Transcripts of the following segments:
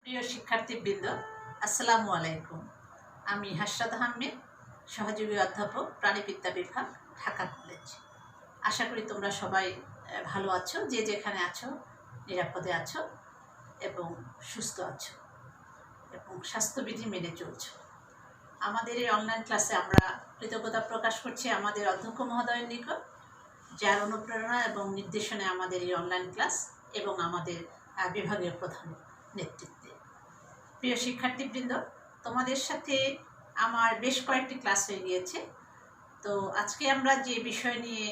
প্রিয় শিক্ষার্থীবৃন্দ, আসসালামু আলাইকুম। আমি হাসরাত আহমেদ, সহযোগী অধ্যাপক, প্রাণীবিদ্যা বিভাগ, ঢাকা কলেজ। আশা করি তোমরা সবাই ভালো আছো, যে যেখানে আছো নিরাপদে আছো এবং সুস্থ আছো এবং স্বাস্থ্যবিধি মেনে চলছো। আমাদের এই অনলাইন ক্লাসে আমরা কৃতজ্ঞতা প্রকাশ করছি আমাদের অধ্যক্ষ মহোদয়ের নিকট, যার অনুপ্রেরণা এবং নির্দেশনায় আমাদের এই অনলাইন ক্লাস এবং আমাদের বিভাগীয় প্রধান নেতৃত্বে। প্রিয় শিক্ষার্থীবৃন্দ, তোমাদের সাথে আমার বেশ কয়েকটি ক্লাস হয়ে গিয়েছে। তো আজকে আমরা যে বিষয় নিয়ে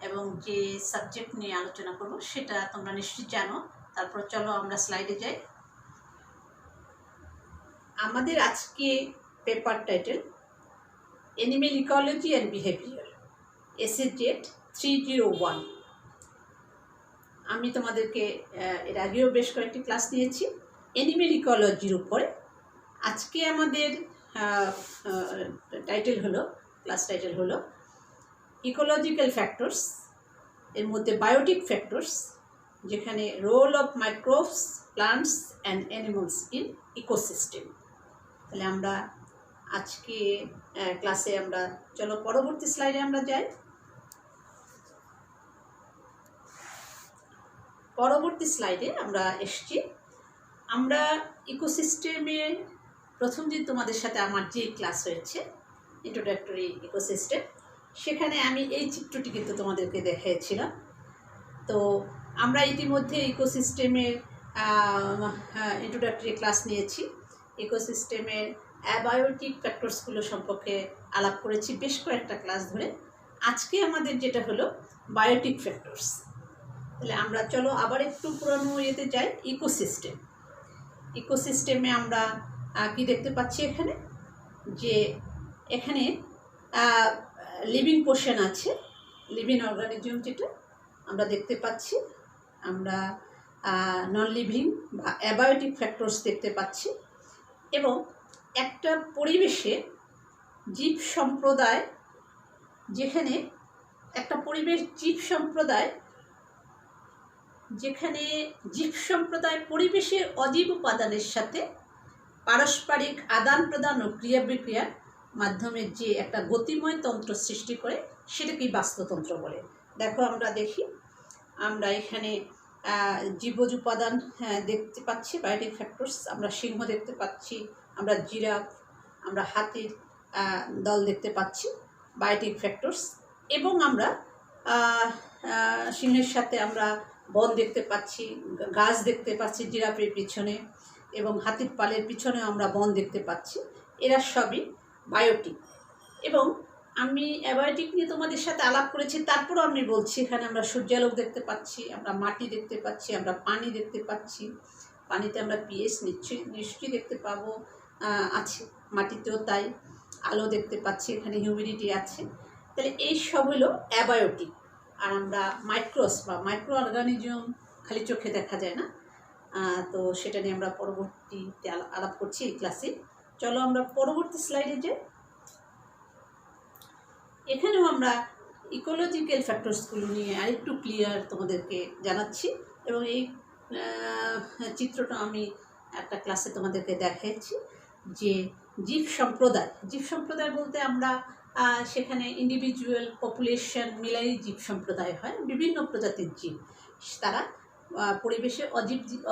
এবং যে সাবজেক্ট নিয়ে আলোচনা করব সেটা তোমরা নিশ্চয়ই জানো। তারপর চলো আমরা স্লাইডে যাই। আমাদের আজকে paper title animal ecology and behaviour, SAZ 301। আমি তোমাদেরকে এর আগেও বেশ কয়েকটি ক্লাস নিয়েছি অ্যানিমেল ইকোলজির উপরে। আজকে আমাদের ক্লাস টাইটেল হলো ইকোলজিক্যাল ফ্যাক্টরস, এর মধ্যে বায়োটিক ফ্যাক্টরস, যেখানে role of microbes, plants and animals in ecosystem. তাহলে আমরা আজকে ক্লাসে আমরা চলো পরবর্তী স্লাইডে আমরা যাই। পরবর্তী স্লাইডে আমরা এসছি। আমরা ইকোসিস্টেমের প্রথম দিন তোমাদের সাথে আমার যে ক্লাস হয়েছে ইন্ট্রোডাক্টরি ইকোসিস্টেম, সেখানে আমি এই চিত্রটি কিন্তু তোমাদেরকে দেখিয়েছিলাম। তো আমরা ইতিমধ্যে ইকোসিস্টেমের ইন্ট্রোডাক্টরি ক্লাস নিয়েছি, ইকোসিস্টেমের অ্যাবায়োটিক ফ্যাক্টরসগুলো সম্পর্কে আলাপ করেছি বেশ কয়েকটা ক্লাস ধরে। আজকে আমাদের যেটা হলো বায়োটিক ফ্যাক্টরস। তাহলে আমরা চলো আবার একটু পুরনো ইয়েতে যাই। ইকোসিস্টেমে আমরা কি দেখতে পাচ্ছি এখানে, যে এখানে লিভিং পোর্শন আছে, লিভিং অর্গানিজম যেটা আমরা দেখতে পাচ্ছি, আমরা নন লিভিং বা অ্যাবায়োটিক ফ্যাক্টরস দেখতে পাচ্ছি। এবং একটা পরিবেশে জীব সম্প্রদায়, যেখানে একটা পরিবেশ যেখানে জীব সম্প্রদায় পরিবেশের অজীব উপাদানের সাথে পারস্পরিক আদান প্রদান ও ক্রিয়া বিক্রিয়ার মাধ্যমে যে একটা গতিময় তন্ত্র সৃষ্টি করে সেটাকেই বাস্তুতন্ত্র বলে। দেখো আমরা দেখি, আমরা এখানে জীবজ উপাদান দেখতে পাচ্ছি, বায়োটিক ফ্যাক্টরস। আমরা সিংহ দেখতে পাচ্ছি, আমরা জিরাফ, আমরা হাতির দল দেখতে পাচ্ছি, বায়োটিক ফ্যাক্টরস। এবং আমরা সিংহের সাথে আমরা বন দেখতে পাচ্ছি, গাছ দেখতে পাচ্ছি জিরাফের পিছনে, এবং হাতির পালের পিছনেও আমরা বন দেখতে পাচ্ছি। এরা সবই বায়োটিক। এবং আমি অ্যাবায়োটিক নিয়ে তোমাদের সাথে আলাপ করেছি, তারপরও আমি বলছি, এখানে আমরা সূর্যালোক দেখতে পাচ্ছি, আমরা মাটি দেখতে পাচ্ছি, আমরা পানি দেখতে পাচ্ছি। পানিতে আমরা পিএইচ নিশ্চয়ই দেখতে পাবো, আছে, মাটিতেও তাই। আলো দেখতে পাচ্ছি, এখানে হিউমিডিটি আছে। তাহলে এই সব হলো অ্যাবায়োটিক। আর আমরা মাইক্রোস বা মাইক্রো অর্গানিজম খালি চোখে দেখা যায় না, তো সেটা নিয়ে আমরা পরবর্তীতে আলাপ করছি এই ক্লাসে। চলো আমরা পরবর্তী স্লাইডে যাই। এখানেও আমরা ইকোলজিক্যাল ফ্যাক্টরসগুলো নিয়ে আরেকটু ক্লিয়ার তোমাদেরকে জানাচ্ছি। এবং এই চিত্রটা আমি একটা ক্লাসে তোমাদেরকে দেখাচ্ছি, যে জীব সম্প্রদায় বলতে আমরা সেখানে ইন্ডিভিজুয়াল পপুলেশন মিলাই জীব সম্প্রদায় হয়, বিভিন্ন প্রজাতির জীব। তারা পরিবেশে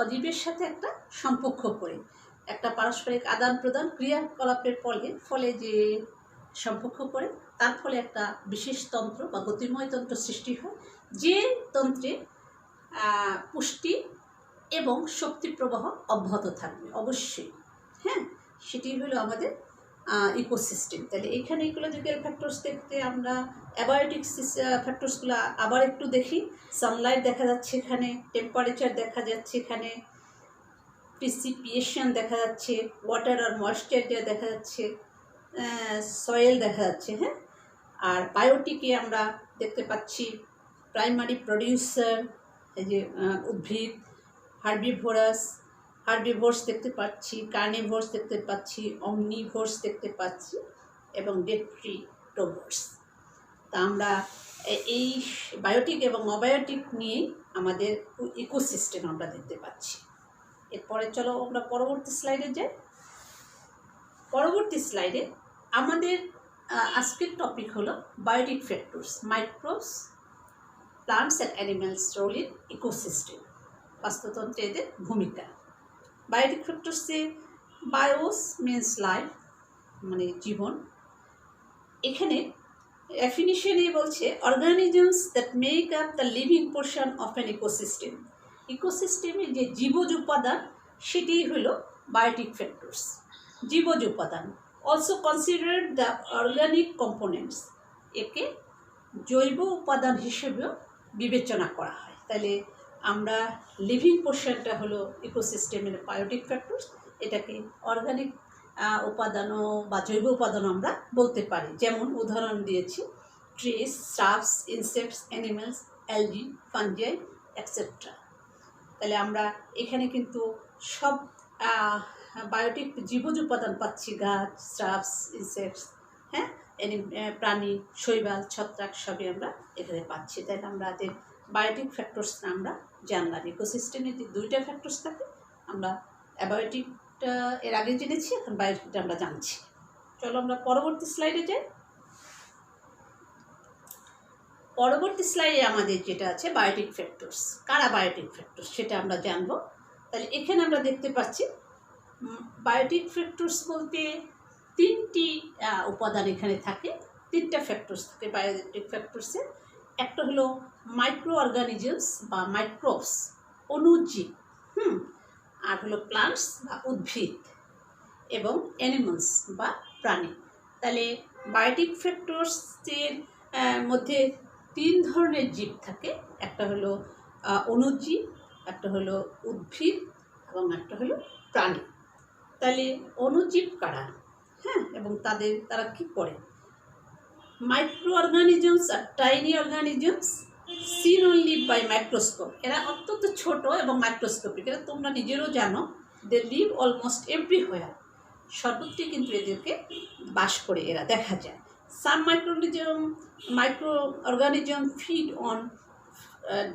অজীবের সাথে একটা সম্পর্ক করে, একটা পারস্পরিক আদান প্রদান ক্রিয়াকলাপের ফলে যে সম্পর্ক করে, তার ফলে একটা বিশেষ তন্ত্র বা গতিময় তন্ত্র সৃষ্টি হয়, যে তন্ত্রে পুষ্টি এবং শক্তি প্রবাহ অব্যাহত থাকবে অবশ্যই। হ্যাঁ, সেটি হলো আমাদের ইকোসিস্টেম। তাহলে এখানে ইকোলজিক্যাল ফ্যাক্টরস দেখতে আমরা অ্যাবায়োটিক ফ্যাক্টরসগুলো আবার একটু দেখি। সানলাইট দেখা যাচ্ছে এখানে, টেম্পারেচার দেখা যাচ্ছে এখানে, প্রিসিপিয়েশন দেখা যাচ্ছে, ওয়াটার আর ময়েশ্চার দেখা যাচ্ছে, সয়েল দেখা যাচ্ছে। হ্যাঁ, আর বায়োটিকে আমরা দেখতে পাচ্ছি প্রাইমারি প্রডিউসার, এই যে উদ্ভিদ, হার্বিভোরস দেখতে পাচ্ছি, কার্নিভোরস দেখতে পাচ্ছি, অমনিভোরস দেখতে পাচ্ছি, এবং ডেট্রিটোভোরস। তা আমরা এই বায়োটিক এবং অবায়োটিক নিয়ে আমাদের ইকোসিস্টেম আমরা দেখতে পাচ্ছি। এরপরে চলো আমরা পরবর্তী স্লাইডে যাই। পরবর্তী স্লাইডে আমাদের আজকের টপিক হলো biotic factors, microbes, plants and animals role in ecosystem, বাস্তুতন্ত্রে এদের ভূমিকা। বায়োটিক ফ্যাক্টরসে বায়োস মিনস লাইফ, মানে জীবন। এখানে ডেফিনিশনে বলছে organisms that make up the living portion of an ecosystem. ইকোসিস্টেমের যে জীবজ উপাদান সেটি হলো বায়োটিক ফ্যাক্টরস, জীবজ উপাদান। Also considered the organic components, একে জৈব উপাদান হিসেবেও বিবেচনা করা হয়। তাহলে আমরা লিভিং পোর্শনটা হলো ইকোসিস্টেমের বায়োটিক ফ্যাক্টরস, এটাকে অর্গানিক উপাদানও বা জৈব উপাদানও আমরা বলতে পারি। যেমন উদাহরণ দিয়েছি trees, shrubs, insects, animals, algae, fungi etcetera. তাহলে আমরা এখানে কিন্তু সব বায়োটিক জীবজ উপাদান পাচ্ছি, গাছ, শ্রাবস, ইনসেক্টস, হ্যাঁ, প্রাণী, শৈবাল, ছত্রাক সবই আমরা এখানে পাচ্ছি। তাহলে আমরা এদের বায়োটিক ফ্যাক্টরস আমরা জানলাম। ইকোসিস্টেমে যে দুইটা ফ্যাক্টরস থাকে, আমরা অ্যাবায়োটিকটা এর আগে জেনেছি, এখন বায়োটিকটা আমরা জানছি। চলো আমরা পরবর্তী স্লাইডে যাই। পরবর্তী স্লাইডে আমাদের যেটা আছে বায়োটিক ফ্যাক্টরস, কারা বায়োটিক ফ্যাক্টরস সেটা আমরা জানবো। তাহলে এখানে আমরা দেখতে পাচ্ছি বায়োটিক ফ্যাক্টরস বলতে তিনটি উপাদান এখানে থাকে, তিনটা ফ্যাক্টরস থাকে বায়োটিক ফ্যাক্টরসে। একটা হলো মাইক্রো অর্গানিজমস বা মাইক্রোবস, অণুজীব, আর হলো প্লান্টস বা উদ্ভিদ, এবং অ্যানিমালস বা প্রাণী। তাহলে বায়োটিক ফ্যাক্টরসের মধ্যে তিন ধরনের জীব থাকে, একটা হলো অণুজীব, একটা হলো উদ্ভিদ এবং একটা হলো প্রাণী। তাহলে অণুজীব কারা, হ্যাঁ, এবং তারা কি করে? Microorganisms are tiny organisms seen only by microscope. এরা অত্যন্ত ছোট এবং মাইক্রোস্কোপিক, এরা তোমরা নিজেরও জানো। দে লিভ অলমোস্ট এভরিহোয়ার, সর্বত্রই কিন্তু এদেরকে বাস করে এরা দেখা যায়। Some micro organism feed on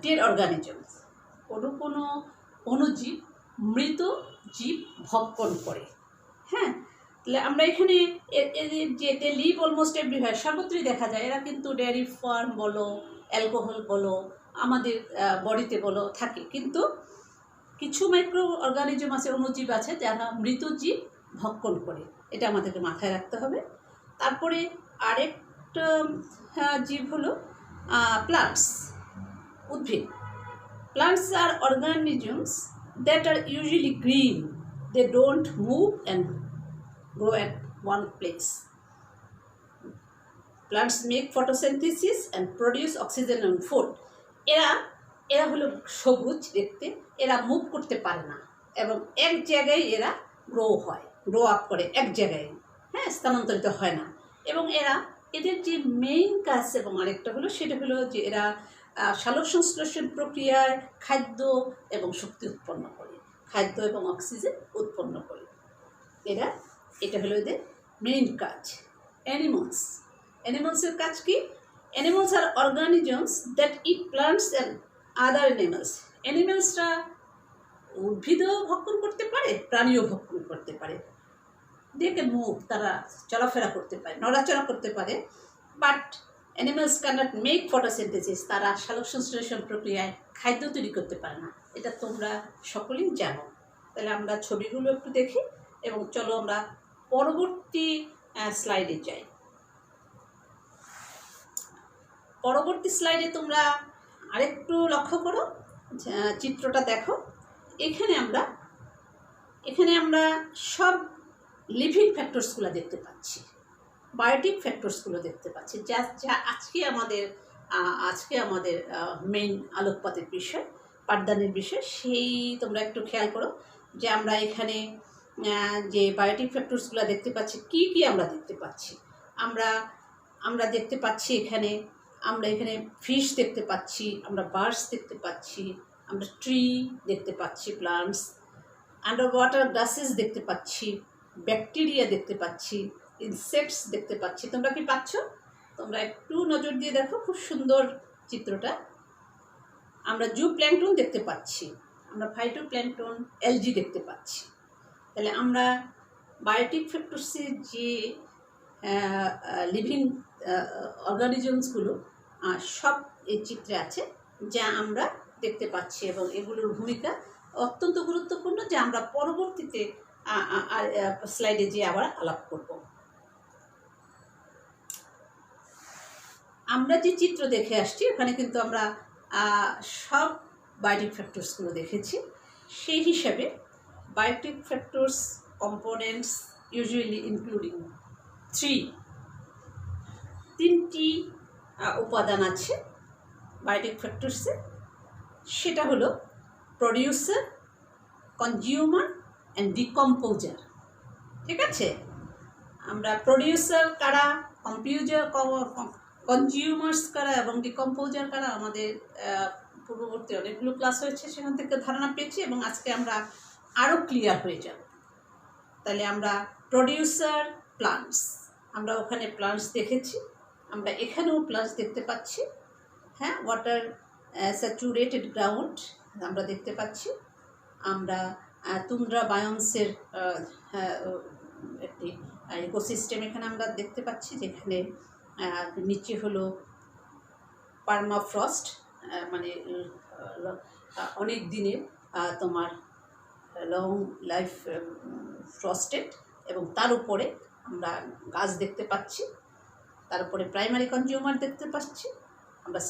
dead organisms. কোনো অণুজীব মৃত জীব ভক্ষণ করে, হ্যাঁ। তাহলে আমরা এখানে এদের যে দে লিভ অলমোস্ট এভরিহোয়ার, সর্বত্রই দেখা যায়। এরা কিন্তু ডেয়ারি ফার্ম বলো, অ্যালকোহল বলো, আমাদের বডিতে বলো থাকে। কিন্তু কিছু মাইক্রো অর্গানিজম আছে, অণুজীব আছে, যারা মৃত জীব ভক্ষণ করে, এটা আমাদেরকে মাথায় রাখতে হবে। তারপরে আরেকটা জীব হলো প্লান্টস, উদ্ভিদ। Plants are organisms that are usually green, they don't move and grow at one place. Plants make photosynthesis and produce oxygen and food. এরা হলো সবুজ দেখতে, এরা মুভ করতে পারে না এবং এক জায়গায় এরা গ্রো আপ করে এক জায়গায়, হ্যাঁ, স্থানান্তরিত হয় না। এবং এদের যে মেইন কাজ এবং আরেকটা হলো সেটা হলো যে এরা সালোক সংশ্লেষণ প্রক্রিয়ায় খাদ্য এবং শক্তি উৎপন্ন করে, খাদ্য এবং অক্সিজেন উৎপন্ন করে। এটা হলো এদের মেইন কাজ। অ্যানিমালসের কাজ কি? Animals are organisms that eat plants and other animals. অ্যানিমালসরা উদ্ভিদও ভক্ষণ করতে পারে, প্রাণীও ভক্ষণ করতে পারে। দে ক্যান মুভ, তারা চলাফেরা করতে পারে, নড়াচড়া করতে পারে। But animals cannot make photosynthesis, তারা সালোক সংশ্লেষণ প্রক্রিয়ায় খাদ্য তৈরি করতে পারে না। এটা তোমরা সকলেই জানো। তাহলে আমরা ছবিগুলো একটু দেখি এবং চলো আমরা পরবর্তী স্লাইডে যাই। পরবর্তী স্লাইডে তোমরা আরেকটু লক্ষ্য করো, চিত্রটা দেখো। এখানে আমরা সব লিভিং ফ্যাক্টরসগুলো দেখতে পাচ্ছি, বায়োটিক ফ্যাক্টরসগুলো দেখতে পাচ্ছি, যা আজকে আমাদের মেইন আলোকপাতের বিষয়, পাঠদানের বিষয়। সেই তোমরা একটু খেয়াল করো যে আমরা এখানে যে বায়োটিক ফ্যাক্টরসগুলো দেখতে পাচ্ছি, কি কি আমরা দেখতে পাচ্ছি। আমরা দেখতে পাচ্ছি আমরা এখানে ফিশ দেখতে পাচ্ছি, আমরা বার্ডস দেখতে পাচ্ছি, আমরা ট্রি দেখতে পাচ্ছি, প্লান্টস, আন্ডার ওয়াটার গ্লাসেস দেখতে পাচ্ছি, ব্যাকটেরিয়া দেখতে পাচ্ছি, ইনসেক্টস দেখতে পাচ্ছি। তোমরা কি পাচ্ছ? তোমরা একটু নজর দিয়ে দেখো, খুব সুন্দর চিত্রটা। আমরা জু প্ল্যাঙ্কটন দেখতে পাচ্ছি, আমরা ফাইটোপ্ল্যাঙ্কটন, অ্যালজি দেখতে পাচ্ছি। তাহলে আমরা বায়োটিক ফ্যাক্টরসের যে লিভিং অর্গানিজমসগুলো সব এই চিত্রে আছে, যা আমরা দেখতে পাচ্ছি, এবং এগুলোর ভূমিকা অত্যন্ত গুরুত্বপূর্ণ, যা আমরা পরবর্তীতে স্লাইডে যে আবার আলাপ করব। আমরা যে চিত্র দেখে আসছি ওখানে কিন্তু আমরা সব বায়োটিক ফ্যাক্টরসগুলো দেখেছি। সেই হিসাবে biotic factors components usually including তিনটি উপাদান আছে বায়োটিক ফ্যাক্টরসে। সেটা হলো প্রডিউসার, কনজিউমার অ্যান্ড ডিকম্পোজার। ঠিক আছে, আমরা প্রডিউসার কারা, কনজিউমার্স কারা এবং ডিকম্পোজার কারা আমাদের পূর্ববর্তী অনেকগুলো ক্লাস হয়েছে, সেখান থেকে ধারণা পেয়েছি, এবং আজকে আমরা আরও ক্লিয়ার হয়ে যাব। তাহলে আমরা প্রডিউসার প্লান্টস, আমরা ওখানে প্লান্টস দেখেছি, আমরা এখানেও প্লান্টস দেখতে পাচ্ছি। হ্যাঁ, ওয়াটার স্যাচুরেটেড গ্রাউন্ড আমরা দেখতে পাচ্ছি। আমরা তুন্দ্রা বায়োমসের একটি ইকোসিস্টেম এখানে আমরা দেখতে পাচ্ছি, যেখানে নিচে হলো পার্মাফ্রস্ট, মানে অনেক দিনের তোমার লং লাইফ ফ্রস্টেড, এবং তার উপরে আমরা গাছ দেখতে পাচ্ছি। তার উপরে প্রাইমারি কনজিউমার দেখতে পাচ্ছি, আমরা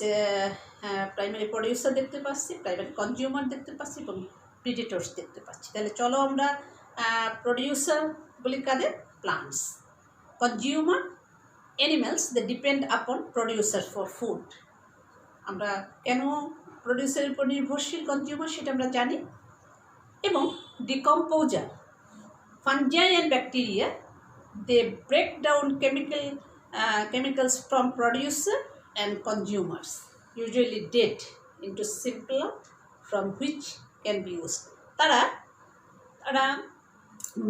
প্রাইমারি প্রডিউসার দেখতে পাচ্ছি, প্রাইমারি কনজিউমার দেখতে পাচ্ছি, এবং প্রিডেটর্স দেখতে পাচ্ছি। তাহলে চলো আমরা প্রডিউসার বলি কাদের? Plants. Consumer animals they depend upon producer for food. আমরা কেন প্রডিউসারের উপর নির্ভরশীল কনজিউমার সেটা আমরা জানি। এবং decomposer, fungi and bacteria, they break down chemicals from producer and consumers, usually dead, into simpler from which can be used. তারা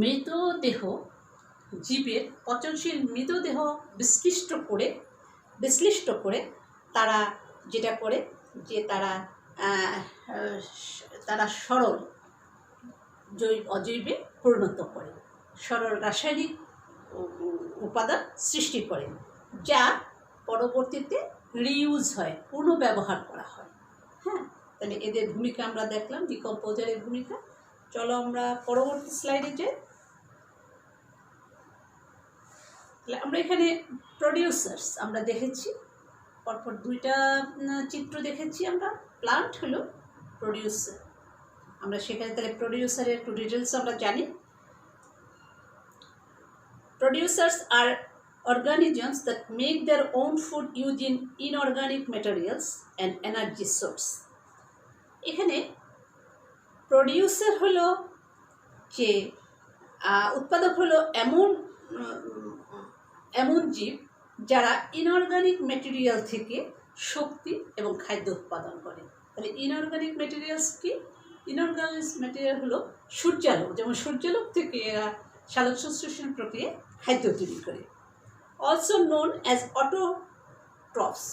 মৃতদেহ, জীবের পচনশীল মৃতদেহ বিশ্লিষ্ট করে তারা যেটা করে যে তারা সরল অজৈবে পরিণত করে, সরল রাসায়নিক উপাদান সৃষ্টি করে, যা পরবর্তীতে রিইউজ হয়, পুনর্ব্যবহার করা হয়। হ্যাঁ, তাহলে এদের ভূমিকা আমরা দেখলাম, ডিকম্পোজারের ভূমিকা। চলো আমরা পরবর্তী স্লাইডে যাই। তাহলে আমরা এখানে প্রডিউসার্স আমরা দেখেছি, পরপর দুইটা চিত্র দেখেছি আমরা। প্লান্ট হলো প্রডিউসার, আমরা সেখানে তাহলে প্রডিউসারের একটু ডিটেলস আমরা জানি। Producers are organisms that make their own food using inorganic materials and energy source. এখানে প্রডিউসার হলো যে উৎপাদক হলো এমন জীব যারা ইনঅর্গানিক ম্যাটেরিয়াল থেকে শক্তি এবং খাদ্য উৎপাদন করে। তাহলে ইনঅর্গানিক ম্যাটেরিয়ালস কি? ইনঅর্গানিক ম্যাটেরিয়াল হলো সূর্যালোক, যেমন সূর্যালোক থেকে এরা সালোক সংশ্লেষণ প্রক্রিয়া খাদ্য তৈরি করে। অলসো নোন অ্যাজ অটোট্রফস,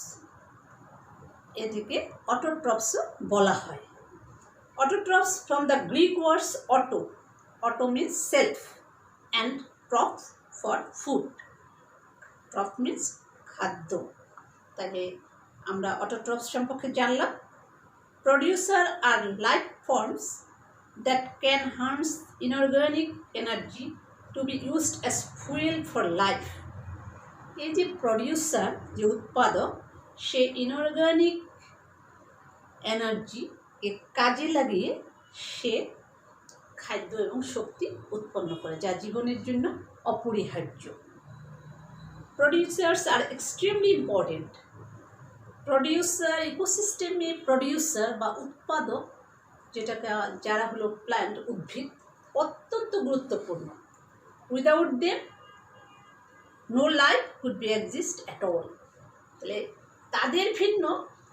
এদেরকে অটোট্রফসও বলা হয়। Autotrophs from the Greek words auto means self and troph for food, troph means খাদ্য। তাহলে আমরা অটোট্রফস সম্পর্কে জানলাম। Producer are life forms that can harness inorganic energy to be used as fuel for life. এই যে producer, যে উৎপাদক, সে inorganic এনার্জিকে কাজে লাগিয়ে সে খাদ্য এবং শক্তি উৎপন্ন করে, যা জীবনের জন্য অপরিহার্য। Producers are extremely important. Producer ইকোসিস্টেমে প্রডিউসার বা উৎপাদক, যেটাকে যারা হলো প্ল্যান্ট, উদ্ভিদ, অত্যন্ত গুরুত্বপূর্ণ। Without them no life could be exist at all. তাহলে তাদের ভিন্ন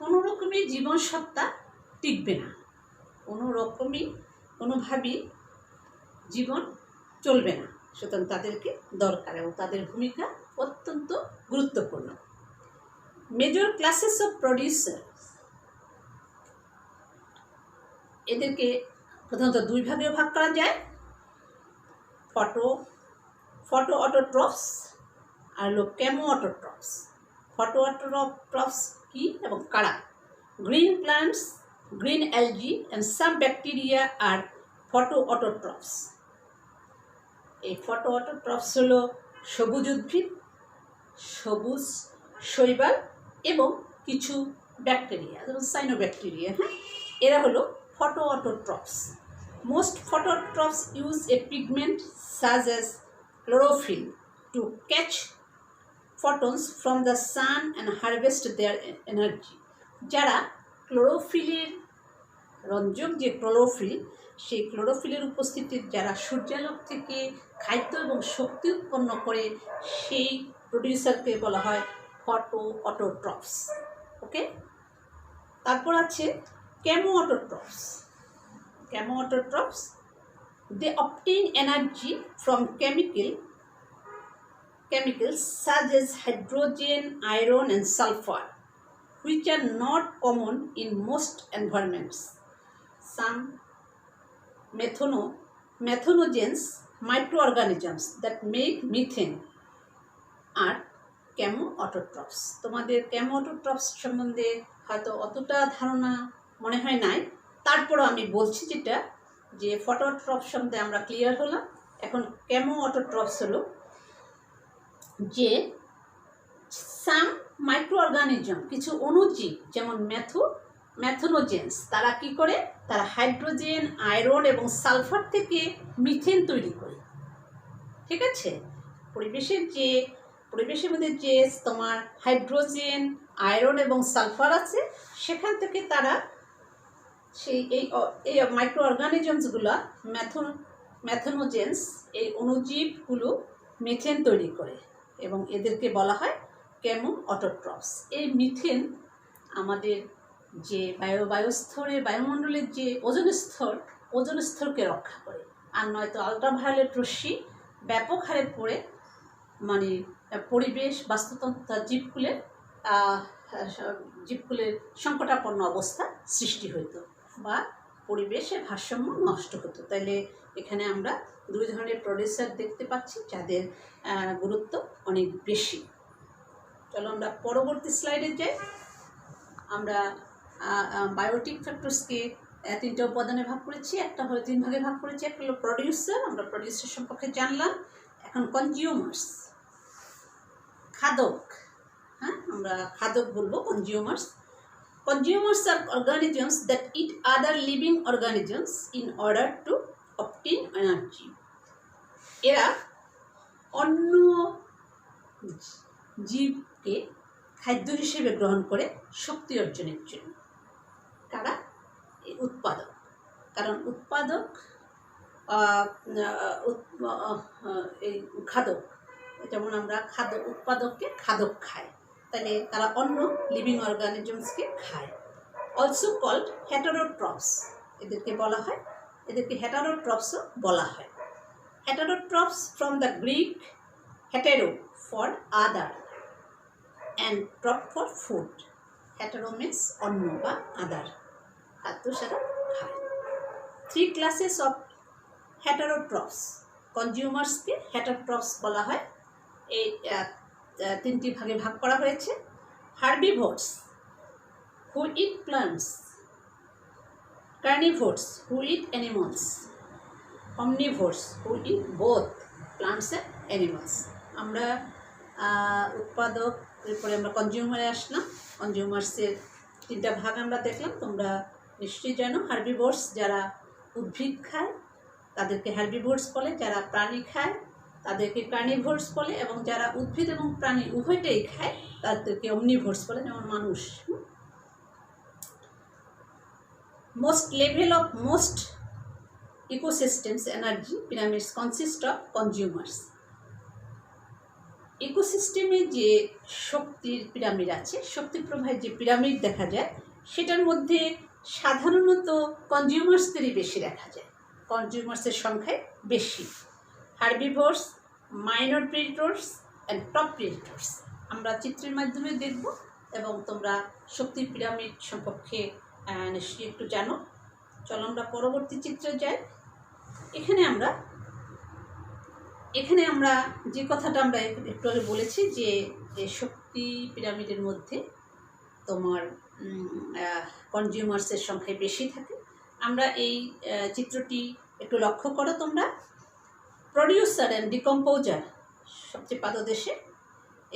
কোনো রকমই জীবনসত্তা টিকবে না, কোনোভাবেই জীবন চলবে না। সুতরাং তাদেরকে দরকার এবং তাদের ভূমিকা অত্যন্ত গুরুত্বপূর্ণ। মেজর ক্লাসেস অফ প্রডিউসার, এদেরকে প্রথমত দুই ভাগেও ভাগ করা যায়, ফটো অটোট্রফস আর হলো কেমো অটোট্রফস। ফটো অটোট্রফস কি এবং কারা? Green plants, green algae and some bacteria are photo autotrophs. এই ফটো অটোট্রফস হলো সবুজ উদ্ভিদ, সবুজ শৈবাল এবং কিছু ব্যাকটেরিয়া, যেমন সাইনোব্যাকটেরিয়া। হ্যাঁ, এরা হলো photo অটোট্রফস। Most phototrophs use a pigment such as chlorophyll to catch photons from the sun and harvest their energy. যারা ক্লোরোফিলের রঞ্জক যে ক্লোরোফিল, সেই ক্লোরোফিলের উপস্থিতিতে যারা সূর্যালোক থেকে খাদ্য এবং শক্তি উৎপন্ন করে, সেই প্রডিউসারকে বলা হয় ফটো অটোট্রফস। ওকে, তারপর আছে chemo অটোট্রফস। Chemo autotrophs, they obtain energy from chemicals such as hydrogen, iron and sulfur, which are not common in most environments. Some methanogens, microorganisms that make methane are chemo autotrophs. তোমাদের chemo autotrophs সম্বন্ধে হয়তো অতটা ধারণা মনে হয় নাই, তারপরও আমি বলছি যেটা, যে ফটোট্রফ সম্বন্ধে আমরা ক্লিয়ার হলাম। এখন কেমো অটোট্রফস হলো যে সাম মাইক্রো অর্গানিজম, কিছু অণুজীব, যেমন ম্যাথনোজেন্স, তারা কি করে? তারা হাইড্রোজেন, আয়রন এবং সালফার থেকে মিথেন তৈরি করে। ঠিক আছে, পরিবেশের মধ্যে যে তোমার হাইড্রোজেন, আয়রন এবং সালফার আছে, সেখান থেকে তারা সেই এই মাইক্রো অর্গানিজমসগুলো, ম্যাথনোজেন্স, এই অণুজীবগুলো মিথেন তৈরি করে এবং এদেরকে বলা হয় কেমো অটোট্রফস। এই মিথেন আমাদের যে বায়ুস্তরের, বায়ুমণ্ডলের যে ওজোন স্তরকে রক্ষা করে, আর নয়তো আলট্রাভায়োলেট রশ্মি ব্যাপক হারে পড়ে মানে পরিবেশ, বাস্তুতন্ত্র, জীবকুলের সংকটাপন্ন অবস্থা সৃষ্টি হতো বা পরিবেশের ভারসাম্য নষ্ট হতো। তাইলে এখানে আমরা দুই ধরনের প্রডিউসার দেখতে পাচ্ছি, যাদের গুরুত্ব অনেক বেশি। চলো আমরা পরবর্তী স্লাইডে যাই। আমরা বায়োটিক ফ্যাক্টরসকে তিনটে উপাদানে ভাগ করেছি, একটা হলো তিন ভাগে ভাগ করেছি। একটা হলো প্রডিউসার, আমরা প্রডিউসার সম্পর্কে জানলাম। এখন কনজিউমার্স, খাদক। হ্যাঁ, আমরা খাদক বলবো consumers. Consumers are organisms that eat other living organisms in order to obtain energy. এরা অন্য জীবকে খাদ্য হিসেবে গ্রহণ করে শক্তি অর্জনের জন্য। কারা? উৎপাদক। কারণ উৎপাদক এই খাদক, যেমন আমরা উৎপাদককে খাদক খাই, তাহলে তারা অন্য লিভিং অর্গানিজমসকে খায়। অলসো কল্ড হেটারোট্রফস, এদেরকে হেটারোট্রফসও বলা হয়। Heterotrophs from the Greek hetero for other and troph for food. Hetero means অন্য বা আদার, খাদ্য সারা খায়। 3 ক্লাসেস অফ হেটারোট্রফস। কনজিউমার্সকে হেটারোট্রফস বলা হয়। এই তিনটি ভাগে ভাগ করা হয়েছে। Herbivores who eat plants, carnivores who eat animals, omnivores who eat both plants and animals. আমরা উৎপাদক, এরপরে আমরা কনজিউমারে আসলাম। কনজিউমার্সের তিনটা ভাগ আমরা দেখলাম, তোমরা নিশ্চয়ই জানো। হার্বিভোরস যারা উদ্ভিদ খায় তাদেরকে হার্বিভোরস বলে, যারা প্রাণী খায় তাদেরকে কার্নিভোরস বলে, এবং যারা উদ্ভিদ এবং প্রাণী উভয়টাই খায় তাদেরকে অমনিভোরস বলে, যেমন মানুষ। most ecosystems energy pyramids consist of consumers. ইকোসিস্টেমে যে শক্তির পিরামিড আছে, শক্তি প্রবাহের যে পিরামিড দেখা যায়, সেটার মধ্যে সাধারণত কনজিউমার্সদেরই বেশি দেখা যায়। কনজিউমার্সের সংখ্যায় বেশি। হার্বিভোরস, মাইনর প্রেডিটরস অ্যান্ড টপ প্রেডিটরস আমরা চিত্রের মাধ্যমে দেখব, এবং তোমরা শক্তির পিরামিড সম্পর্কে নিশ্চয়ই একটু জানো। চলো আমরা পরবর্তী চিত্রে যাই। এখানে আমরা যে কথাটা আমরা একটু আগে বলেছি যে শক্তি পিরামিডের মধ্যে তোমার কনজিউমার্সের সংখ্যা বেশি থাকে। আমরা এই চিত্রটি একটু লক্ষ্য করো তোমরা। প্রডিউসার অ্যান্ড ডিকম্পোজার সবচেয়ে পাদদেশে।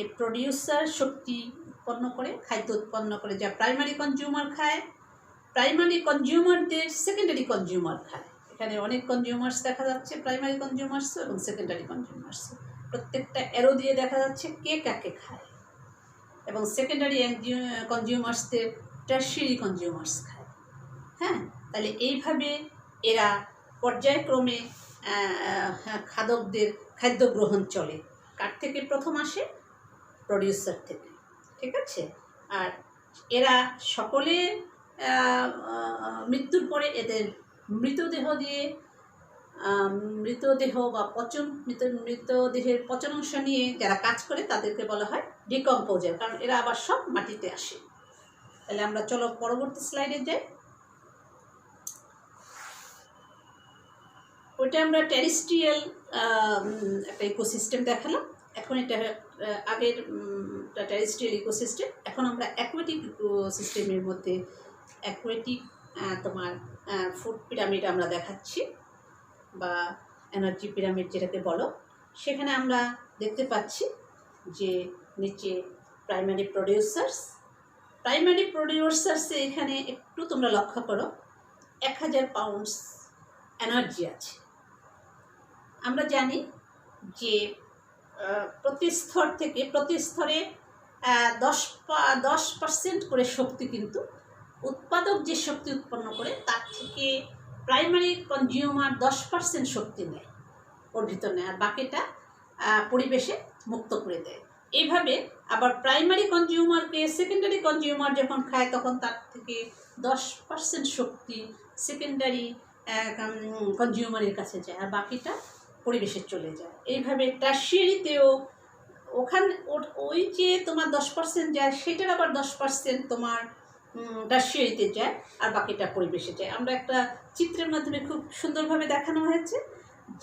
এই প্রডিউসার শক্তি উৎপন্ন করে, খাদ্য উৎপন্ন করে, যা প্রাইমারি কনজিউমার খায়। প্রাইমারি কনজিউমারদের সেকেন্ডারি কনজিউমার খায়। এখানে অনেক কনজিউমার্স দেখা যাচ্ছে, প্রাইমারি কনজিউমার্স এবং সেকেন্ডারি কনজিউমার্স। প্রত্যেকটা অ্যারো দিয়ে দেখা যাচ্ছে কে কাকে খায়। এবং সেকেন্ডারি কনজিউমার্সদের টারশিয়ারি কনজিউমার্স খায়। হ্যাঁ, তাহলে এইভাবে এরা পর্যায়ক্রমে খাদ্য গ্রহণ চলে। কার থেকে প্রথম আসে? প্রডিউসার থেকে। ঠিক আছে। আর এরা সকলে মৃত্যুর পরে এদের মৃতদেহ বা মৃতদেহের পচনাংশ নিয়ে যারা কাজ করে তাদেরকে বলা হয় ডিকম্পোজার, কারণ এরা আবার সব মাটিতে আসে। তাহলে আমরা চলো পরবর্তী স্লাইডে যাই। ওইটা আমরা টেরিস্ট্রিয়াল একটা ইকোসিস্টেম দেখালাম। এখন এটা আগের টেরিস্ট্রিয়াল ইকোসিস্টেম। এখন আমরা অ্যাকুয়াটিক ইকোসিস্টেমের মধ্যে অ্যাকুয়াটিক তোমার ফুড পিরামিড আমরা দেখাচ্ছি, বা এনার্জি পিরামিড যেটাকে বলো। সেখানে আমরা দেখতে পাচ্ছি যে নিচে প্রাইমারি প্রডিউসার্সে এখানে একটু তোমরা লক্ষ্য করো 1000 পাউন্ডস এনার্জি আছে। আমরা জানি যে প্রতি স্তরে 10% করে শক্তি কিন্তু উৎপাদক যে শক্তি উৎপন্ন করে তার থেকে প্রাইমারি কনজিউমার 10% শক্তি নেয়, ওর ভিতর নেয়, আর বাকিটা পরিবেশে মুক্ত করে দেয়। এইভাবে আবার প্রাইমারি কনজিউমারকে সেকেন্ডারি কনজিউমার যখন খায় তখন তার থেকে 10% শক্তি সেকেন্ডারি কনজিউমারের কাছে যায়, আর বাকিটা পরিবেশে চলে যায়। এইভাবে টারশিয়ারিতেও ওই যে তোমার 10% যায়, সেটার আবার 10% তোমার টারশিয়ারিতে যায়, আর বাকিটা পরিবেশে যায়। আমরা একটা চিত্রের মাধ্যমে খুব সুন্দরভাবে দেখানো হয়েছে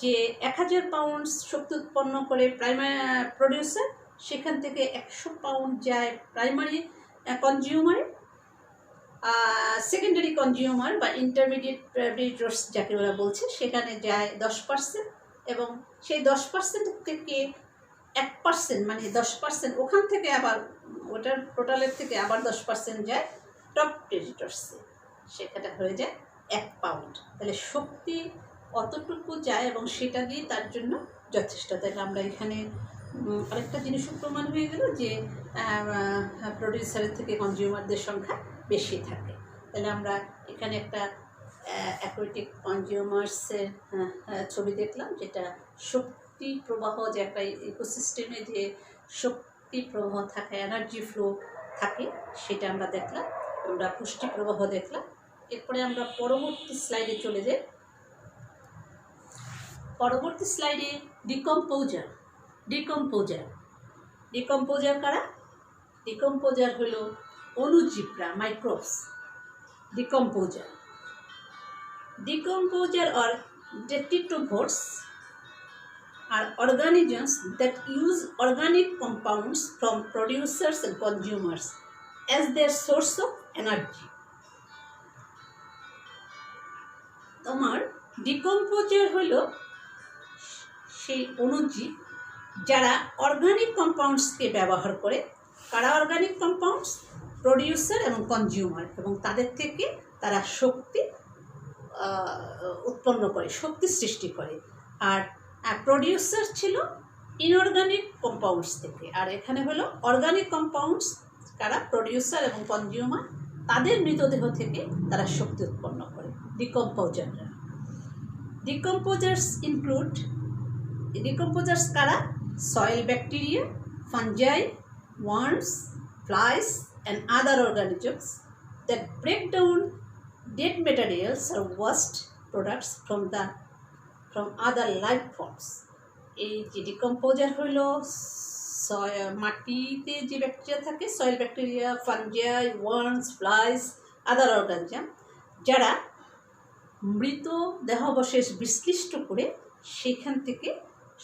যে 1000 পাউন্ড শক্তি উৎপন্ন করে প্রাইমারি প্রডিউসার, সেখান থেকে 100 পাউন্ড যায় প্রাইমারি কনজিউমারে, সেকেন্ডারি কনজিউমার বা ইন্টারমিডিয়েট প্রডিউসার্স যাকে ওরা বলছে সেখানে যায় 10%, এবং সেই 10% থেকে 1% মানে 10% ওখান থেকে আবার ওটার টোটালের থেকে আবার 10% যায় টপ প্রেডিটরসে, সেখানে হয়ে যায় 1 পাউন্ড। তাহলে শক্তি অতটুকু যায় এবং সেটা দিয়ে তার জন্য যথেষ্ট। তাহলে আমরা এখানে আরেকটা জিনিসও প্রমাণ হয়ে গেল যে প্রডিউসারের থেকে কনজিউমারদের সংখ্যা বেশি থাকে। তাহলে আমরা এখানে একটা অ্যাকুয়াটিক কনজিউমার্সের ছবি দেখলাম, যেটা শক্তি প্রবাহ, যে একটা ইকোসিস্টেমে যে শক্তি প্রবাহ থাকে, এনার্জি ফ্লো থাকে, সেটা আমরা দেখলাম। আমরা পুষ্টি প্রবাহ দেখলাম। এরপরে আমরা পরবর্তী স্লাইডে চলে যাই। পরবর্তী স্লাইডে ডিকম্পোজার কারা? ডিকম্পোজার হলো অণুজীবরা, microbes. Decomposer or detritivores are organisms that use organic compounds from producers and consumers as their source of energy. তোমার ডিকম্পোজার হলো সেই অণুজীব যারা অর্গানিক কম্পাউন্ডসকে ব্যবহার করে। কারা অর্গানিক কম্পাউন্ডস? প্রডিউসার এবং কনজিউমার, এবং তাদের থেকে তারা শক্তি উৎপন্ন করে, শক্তি সৃষ্টি করে। আর প্রডিউসার ছিল ইনঅর্গানিক কম্পাউন্ডস থেকে, আর এখানে হলো অর্গানিক কম্পাউন্ডস। কারা? প্রডিউসার এবং কনজিউমার, তাদের মৃতদেহ থেকে তারা শক্তি উৎপন্ন করে ডিকম্পোজাররা। ডিকম্পোজার্স কারা? Soil bacteria, fungi, worms, flies and other organisms that break down dead materials or waste products from other life forms. এই যে ডিকম্পোজার হলো মাটিতে যে ব্যাকটেরিয়া থাকে, soil bacteria, fungi, worms, flies, other organism, যারা মৃত দেহাবশেষ বিশ্লিষ্ট করে সেখান থেকে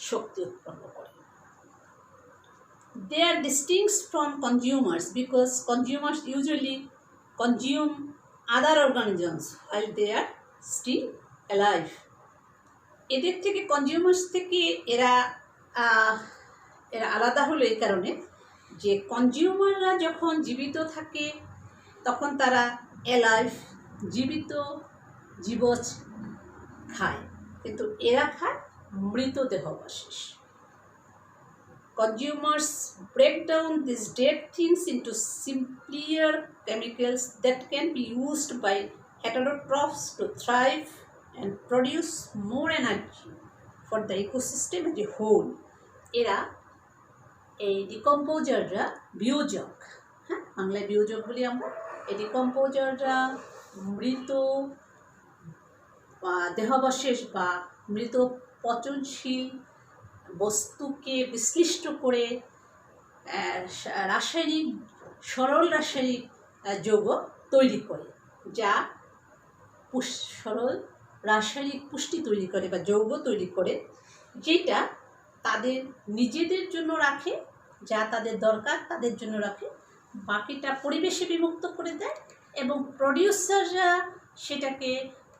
শক্তি উৎপন্ন করে। They are distinct from consumers because consumers usually consume other organisms while they are still alive. এদের থেকে কনজিউমার্স থেকে এরা আলাদা হলো এই কারণে যে কনজিউমাররা যখন জীবিত থাকে তখন তারা অ্যালাইভ, জীবিত জীবজ খায়, কিন্তু এরা খায় মৃত দেহাবশেষ। Consumers break down these dead things into simpler chemicals that can be used by heterotrophs to thrive and produce more energy for the ecosystem as a whole. এরা এই ডিকম্পোজাররা বিয়োজক, হ্যাঁ বাংলায় বিয়োজক বলি আমরা, এই ডিকম্পোজাররা মৃত দেহাবশেষ বা মৃত পচনশীল বস্তুকে বিশ্লিষ্ট করে রাসায়নিক সরল রাসায়নিক যৌগ তৈরি করে, যা সরল রাসায়নিক পুষ্টি তৈরি করে বা যৌগ তৈরি করে, যেটা তাদের নিজেদের জন্য রাখে, যা তাদের দরকার তাদের জন্য রাখে, বাকিটা পরিবেশে বিমুক্ত করে দেয় এবং প্রডিউসাররা সেটাকে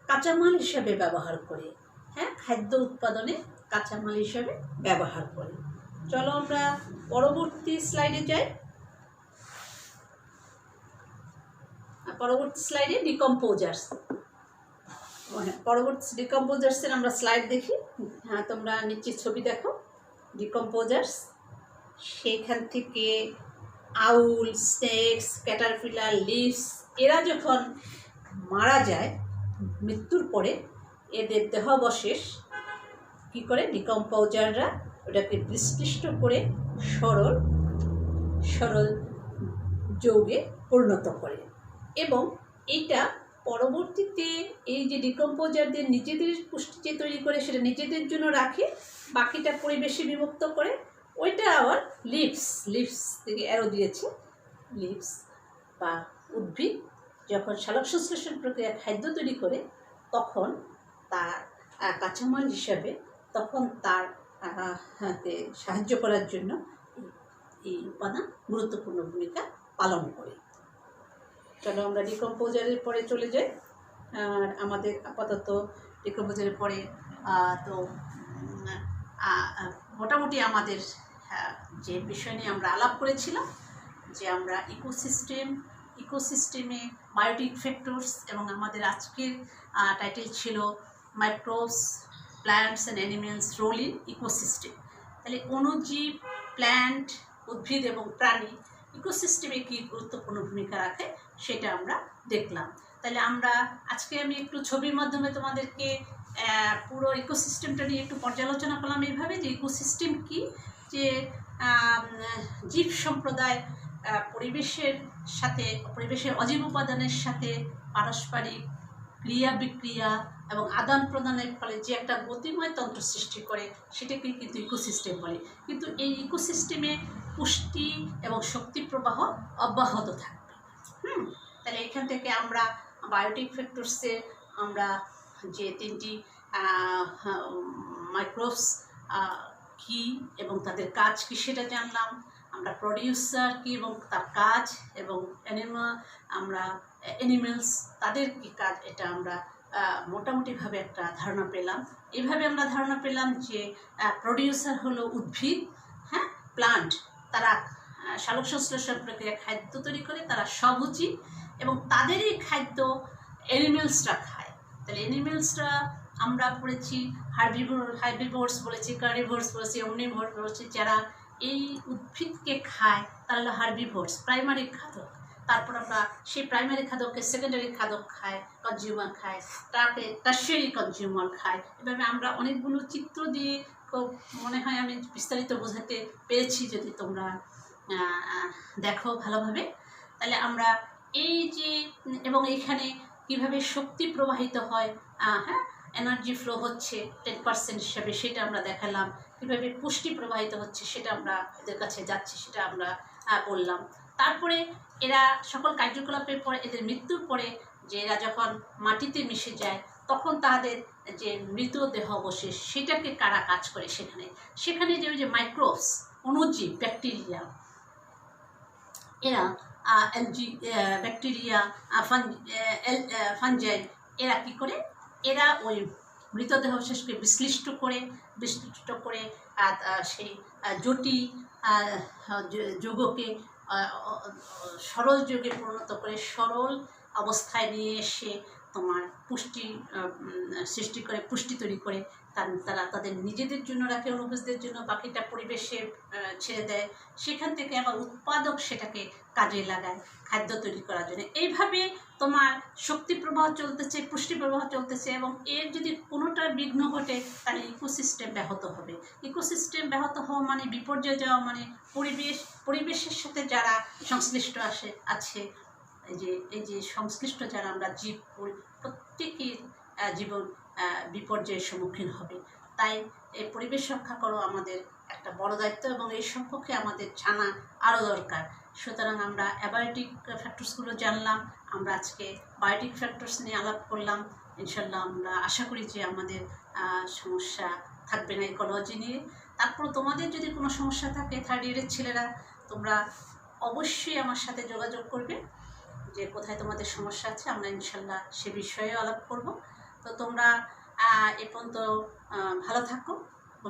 কাঁচামাল হিসাবে ব্যবহার করে, হ্যাঁ খাদ্য উৎপাদনে কাঁচামাল হিসাবে ব্যবহার করে। চলো আমরা পরবর্তী স্লাইডে যাই। পরবর্তী স্লাইডে ডিকম্পোজার্স, পরবর্তী ডিকম্পোজার্সের আমরা স্লাইড দেখি। হ্যাঁ তোমরা নিচে ছবি দেখো, ডিকম্পোজার্স। সেখান থেকে আউল, স্নেকস, ক্যাটারপিলার, লিভস, এরা যখন মারা যায় মৃত্যুর পরে এদের দেহাবশেষ কী করে ডিকম্পোজাররা ওটাকে বিশ্লিষ্ট করে সরল যৌগে পরিণত করে এবং এইটা পরবর্তীতে এই যে ডিকম্পোজারদের নিজেদের পুষ্টি যে তৈরি করে সেটা নিজেদের জন্য রাখে, বাকিটা পরিবেশে বিমুক্ত করে। ওইটা আবার লিভস থেকে অ্যারো দিয়েছে, লিভস বা উদ্ভিদ যখন সালোক সংশ্লেষণ প্রক্রিয়া খাদ্য তৈরি করে তখন তার কাঁচামাল হিসাবে তখন তার সাহায্য করার জন্য এই উপাদান গুরুত্বপূর্ণ ভূমিকা পালন করে। চলো আমরা ডিকম্পোজারের পরে চলে যাই। আর আমাদের আপাতত ডিকম্পোজারের পরে তো মোটামুটি আমাদের যে বিষয় নিয়ে আমরা আলাপ করেছিলাম যে আমরা ইকোসিস্টেমে বায়োটিক ফ্যাক্টরস, এবং আমাদের আজকের টাইটেল ছিল microbes, plants and animals role in ecosystem. তাহলে অণুজীব, প্ল্যান্ট, উদ্ভিদ এবং প্রাণী ইকোসিস্টেমে কী গুরুত্বপূর্ণ ভূমিকা রাখে সেটা আমরা দেখলাম। তাহলে আমরা আজকে আমি একটু ছবির মাধ্যমে তোমাদেরকে পুরো ইকোসিস্টেমটা নিয়ে একটু পর্যালোচনা করলাম এইভাবে যে ইকোসিস্টেম কী, যে জীব সম্প্রদায় পরিবেশের সাথে, পরিবেশের অজীব উপাদানের সাথে পারস্পরিক ক্রিয়া বিক্রিয়া এবং আদান প্রদানের ফলে যে একটা গতিময় তন্ত্র সৃষ্টি করে সেটাকে কিন্তু ইকোসিস্টেম বলে। কিন্তু এই ইকোসিস্টেমে পুষ্টি এবং শক্তি প্রবাহ অব্যাহত থাকবে। তাহলে এখান থেকে আমরা বায়োটিক ফ্যাক্টরসে আমরা যে তিনটি মাইক্রোবস কী এবং তাদের কাজ কী সেটা জানলাম। আমরা প্রডিউসার কী এবং তার কাজ, এবং অ্যানিমেলস তাদের কী কাজ, এটা আমরা মোটামুটিভাবে একটা ধারণা পেলাম। এইভাবে আমরা ধারণা পেলাম যে প্রডিউসার হলো উদ্ভিদ, হ্যাঁ প্লান্ট, তারা সালোক সংশ্লেষণ প্রক্রিয়া খাদ্য তৈরি করে, তারা স্বভোজী এবং তাদেরই খাদ্য অ্যানিমেলসরা খায়। তাহলে অ্যানিমেলসরা আমরা পড়েছি হার্বিভোরস বলেছি, কার্নিভোরস বলেছি, অমনিভোরস বলেছি। যারা এই উদ্ভিদকে খায় তারা হলো হার্বিভোরস, প্রাইমারি খাদক। তারপর আমরা সেই প্রাইমারি খাদককে সেকেন্ডারি খাদক খায়, কনজিউমার খায়, তাকে টারশিয়ারি কনজিউমার খায়। এভাবে আমরা অনেকগুলো চিত্র দিয়ে খুব মনে হয় আমি বিস্তারিত বোঝাতে পেরেছি, যদি তোমরা দেখো ভালোভাবে। তাহলে আমরা এই যে এবং এইখানে কীভাবে শক্তি প্রবাহিত হয়, হ্যাঁ এনার্জি ফ্লো হচ্ছে 10% হিসাবে, সেটা আমরা দেখালাম। কীভাবে পুষ্টি প্রবাহিত হচ্ছে সেটা আমরা এদের কাছে যাচ্ছি সেটা আমরা বললাম। তারপরে এরা সকল কার্যকলাপের পরে, এদের মৃত্যুর পরে যে এরা যখন মাটিতে মিশে যায় তখন তাদের যে মৃতদেহ অবশেষ সেটাকে কারা কাজ করে সেখানে যে ওই যে মাইক্রোবস, অণুজীব, ব্যাকটেরিয়া, এরা ব্যাকটেরিয়া, ফানজাই, এরা কী করে, এরা ওই মৃতদেহ শেষকে বিশ্লিষ্ট করে সেই জটিল যৌগকে সরল যৌগে পরিণত করে, সরল অবস্থায় নিয়ে এসে তোমার পুষ্টি সৃষ্টি করে, পুষ্টি তৈরি করে। তারা তাদের নিজেদের জন্য রাখে, অনুপস্থিতদের জন্য, বাকিটা পরিবেশে ছেড়ে দেয়। সেখান থেকে আবার উৎপাদক সেটাকে কাজে লাগায় খাদ্য তৈরি করার জন্য। এইভাবে তোমার শক্তি প্রবাহ চলতেছে, পুষ্টি প্রবাহ চলতেছে, এবং এর যদি কোনোটা বিঘ্ন ঘটে তাহলে ইকোসিস্টেম ব্যাহত হবে। ইকোসিস্টেম ব্যাহত হওয়া মানে বিপর্যয় যাওয়া, মানে পরিবেশের সাথে যারা সংশ্লিষ্ট আছে, এই যে সংশ্লিষ্ট যারা আমরা জীব, প্রত্যেকের জীবন বিপর্যয়ের সম্মুখীন হবে। তাই এই পরিবেশ রক্ষা করো আমাদের একটা বড় দায়িত্ব, এবং এই সম্পর্কে আমাদের জানা আরও দরকার। সুতরাং আমরা অ্যাবায়োটিক ফ্যাক্টরসগুলো জানলাম, আমরা আজকে বায়োটিক ফ্যাক্টরস নিয়ে আলাপ করলাম। ইনশাল্লাহ আমরা আশা করি যে আমাদের সমস্যা থাকবে না ইকোলজি নিয়ে। তারপর তোমাদের যদি কোনো সমস্যা থাকে, থার্ড ইয়ারের ছেলেরা, তোমরা অবশ্যই আমার সাথে যোগাযোগ করবে যে কোথায় তোমাদের সমস্যা আছে। আমরা ইনশাল্লাহ সে বিষয়ে আলাপ করব। তো তোমরা এ পর্যন্ত ভালো থাকো,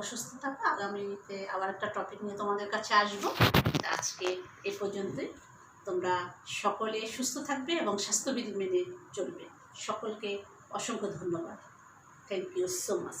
সুস্থ থাকো। আগামীতে আবার একটা টপিক নিয়ে তোমাদের কাছে আসবো। আজকে এ পর্যন্তই। তোমরা সকলে সুস্থ থাকবে এবং স্বাস্থ্যবিধি মেনে চলবে। সকলকে অসংখ্য ধন্যবাদ। Thank you so much.